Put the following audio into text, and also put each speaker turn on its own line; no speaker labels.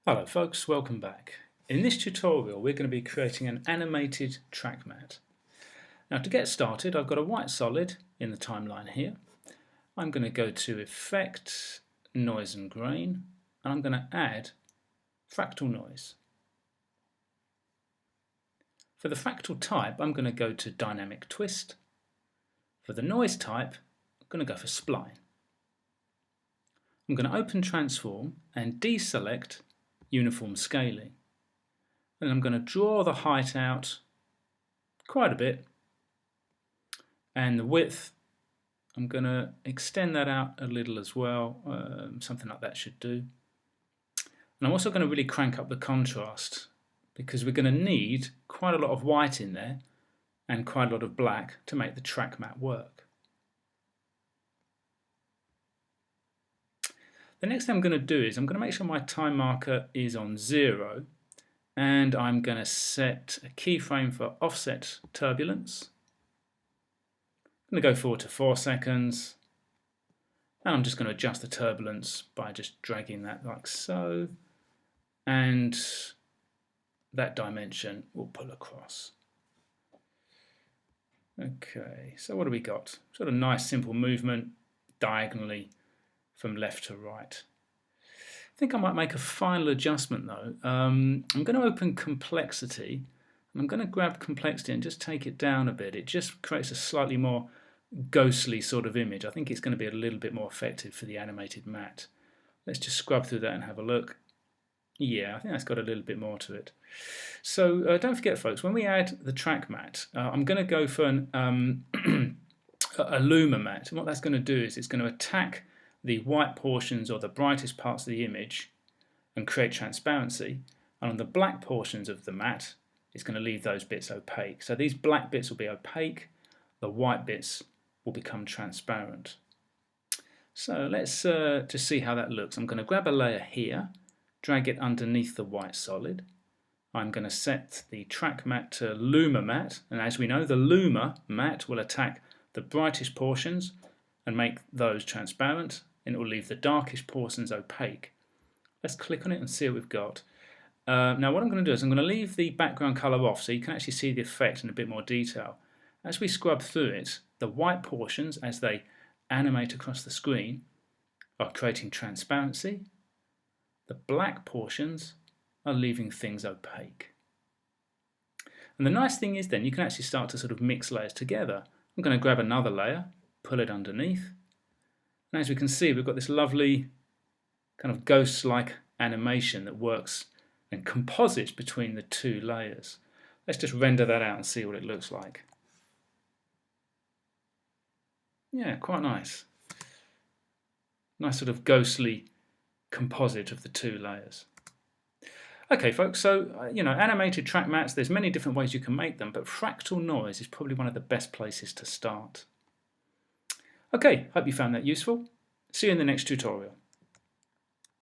Hello folks, welcome back. In this tutorial we're going to be creating an animated track mat. Now to get started I've got a white solid in the timeline here. I'm going to go to Effect, Noise and Grain, and I'm going to add fractal noise. For the fractal type I'm going to go to Dynamic Twist. For the noise type I'm going to go for Spline. I'm going to open Transform and deselect Uniform Scaling. And I'm going to draw the height out quite a bit, and the width I'm going to extend that out a little as well, something like that should do. And I'm also going to really crank up the contrast because we're going to need quite a lot of white in there and quite a lot of black to make the track mat work. The next thing I'm going to do is I'm going to make sure my time marker is on 0, and I'm going to set a keyframe for offset turbulence. I'm going to go forward to 4 seconds, and I'm just going to adjust the turbulence by just dragging that like so, and that dimension will pull across. Okay, so what do we got? Sort of nice simple movement diagonally from left to right. I think I might make a final adjustment though. I'm going to open complexity, and I'm going to grab complexity and just take it down a bit. It just creates a slightly more ghostly sort of image. I think it's going to be a little bit more effective for the animated mat. Let's just scrub through that and have a look. Yeah, I think that's got a little bit more to it. So don't forget folks, when we add the track mat, I'm going to go for a Luma mat. And what that's going to do is it's going to attack the white portions or the brightest parts of the image and create transparency, and on the black portions of the mat it's going to leave those bits opaque. So these black bits will be opaque, the white bits will become transparent. So let's just see how that looks. I'm going to grab a layer here, drag it underneath the white solid. I'm going to set the track mat to Luma mat, and as we know the Luma mat will attack the brightest portions and make those transparent, and it will leave the darkest portions opaque. Let's click on it and see what we've got. Now what I'm going to do is I'm going to leave the background colour off so you can actually see the effect in a bit more detail. As we scrub through it, the white portions as they animate across the screen are creating transparency. The black portions are leaving things opaque. And the nice thing is then you can actually start to sort of mix layers together. I'm going to grab another layer, pull it underneath, and as we can see we've got this lovely kind of ghost-like animation that works and composites between the two layers. Let's just render that out and see what it looks like. Yeah, quite nice. Nice sort of ghostly composite of the two layers. Okay folks, so animated track mats, there's many different ways you can make them, but fractal noise is probably one of the best places to start. Okay, hope you found that useful. See you in the next tutorial.